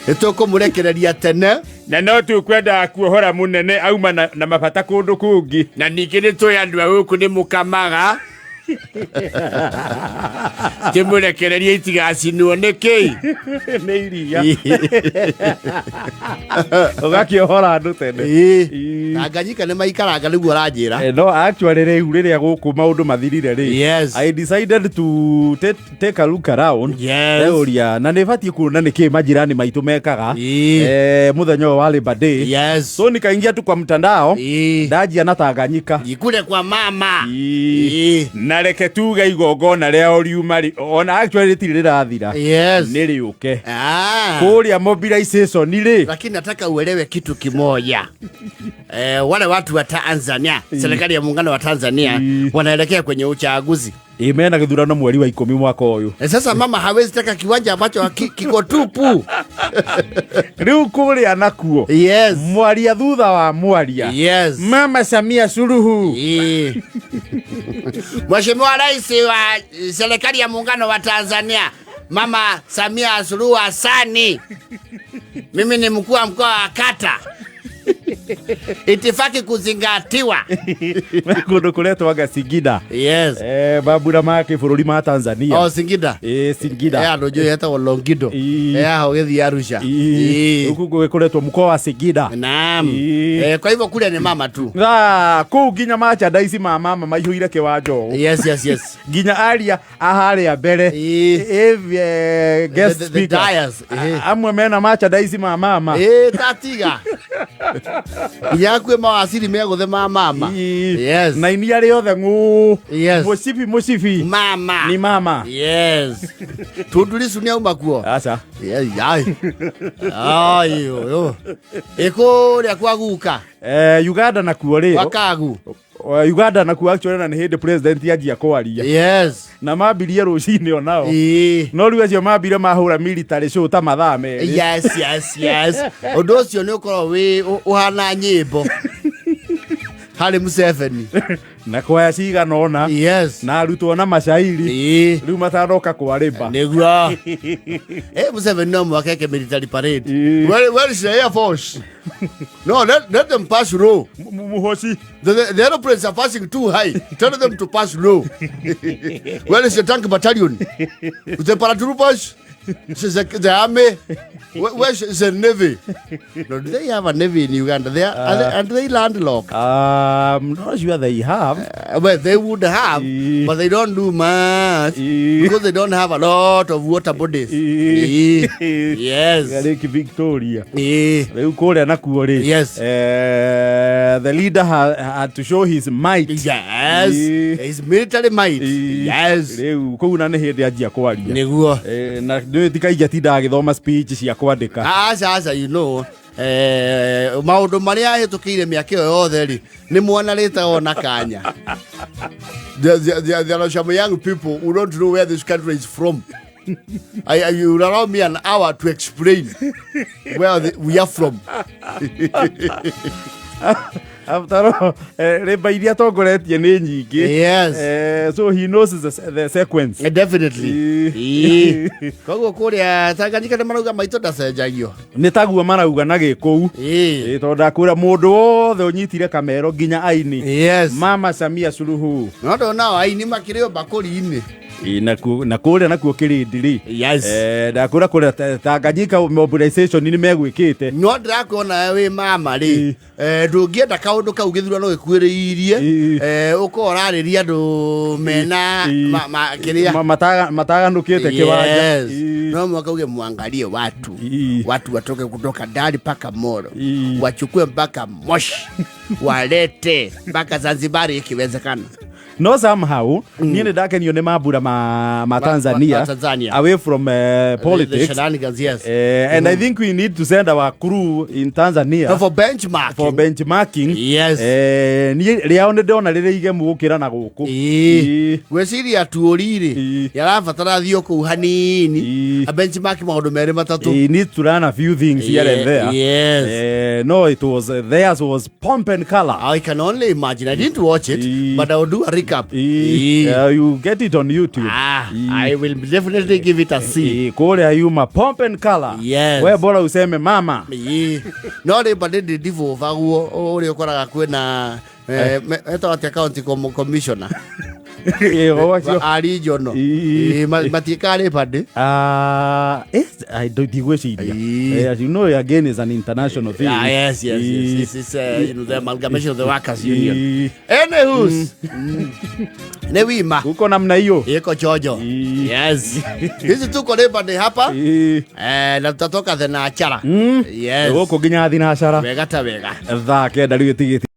Etoko murekereria tene na no tukwenda kuohora munene auma na mabata kundu kungi na ningine to andu aguku ni mukamaga timurekereria itigacinwo niki ni iria ugakiohora andu tene Tanganyika ni maikaranga niguo ranjira no actually riu riria guku maundu mathirire ri yes. I decided to take a look around yes. na nibatie kuona niki majirani maitu mekaga muthenya wa Labor Day yes. so nikaingia tu kwa mtandao ndajia na Tanganyika ikule kwa mama na reke tuga igongona ria oriumari ona actually tirirathira yes. niriuke kuria mobilization ri lakini nataka uelewe kitu kimoja wale watu wa Tanzania serikali ya muungano wa Tanzania wanaelekea kwenye uchaguzi imena githurano mweri wa 10 mwaka uyu sasa mama hawezi taka kiwanja ambacho kiko tupu riu kuria nakuo yes. mwaria thutha wa mwaria yes. Mama Samia Suluhu Mheshimiwa Rais wa serikali ya muungano wa Tanzania Mama Samia Suluhu Hassani mimi ni mkuu wa mkoa wa kata itifaki kuzingatiwa kundu kuretwaga Singida yes. mambura make bururi ma Tanzania Singida Singida ndojo yeta Longido ho gethi Arusha huko kuretwa mkoa wa Singida naam kwa hivyo kule ni mama tu ku ginya macha daisi mama maihuire kiwanjo yes ginya aria ahare mbere guest speaker amwe mena macha daisi mama tatiga yakwe mawasiri meguthe mama yes na inia riothe ngu yes musibi mama ni mama yes tundulisu ni auma kuo acha ayo eko ria kwaguka Uganda na kuo rio wakagu Uganda na kuo actually na hindi president yajia kwaria yes na mabirie rucini onao no riu acio mabire mahura military show ta mathame yes undu ucio ni ukoro wi uhana nyimbo Hali Museveni na kwaya cigana ona yes na arutwo na mashairi riu mataroka kwarimba niguo Museveni no mwakeke military parade where is the air force no let them pass low muhoci the aeroplanes are passing too high tell them to pass low where is the tank battalion the paratroopers the army where is the navy no do they have a navy in Uganda and they landlocked not sure they have well they would have but they don't do much because they don't have a lot of water bodies yes Lake Victoria leu kore nakuo ri yes the leader had to show his might yes his military might yes leu kuna ne hindi ajia kwaria niguo na ndikaija tinda agithoma speech cia kwandika asa you know maundu maria hitukire miaka yo yothe ri ni mwana rita ona kanya there are some young people who don't know where this country is from you allow me an hour to explain where we are from after all reba iria tongoretie ni nyingi yes so he knows the sequence definitely koguo kuria Tanganyika ni marauga maito ndacenjagio ni taguo marauga na gikou tonda kwira mundu wothe unyitire kamero ginya aini yes Mama Samia Suluhu no ndona aini makirio bakuri-ini na kuria nakuo kirindiri yes ndakura kuria Tanganyika mobilization ni megwikite no ndirakuona we mama ri ndungienda kaundu kau githura no gikuiririe ukorariria andu mena kiria mataganukite kiwanja no mwaka uge muangalie watu watoke kutoka Dar mpaka Moro wachukue mpaka Moshi walete mpaka Zanzibar ikiwezekana no somehow niene ndakenio ne mambura ma Tanzania away from politics the shenanigans yes and I think we need to send our crew in Tanzania for benchmarking yes ni riao ne ndona rireige mugukira na guku gweciria tuuriri yarabatara thio ku hanini a benchmark maundu mere matatu need to learn a few things here and there yes no it was theirs was pomp and color I can only imagine I didn't watch it but I will do a pick up. You get it on YouTube. I will definitely give it a C. Kule ayuma pump and color. Yes. We bora useme mama. No le bade de divo vaguo ore okora kwena eto at county commissioner. Regional. Matikale pade. I don't as you know, again is an international thing. Yes. This is the amalgamation of the workers union. Anywho's Newima. Uko namna hiyo. Iko chojo. Yes. Hizi tuko leba de hapa. Na tutatoka the na achara. Yes. Uko ginya thina achara. Vega ta vega. Tha kenda riu tigiti.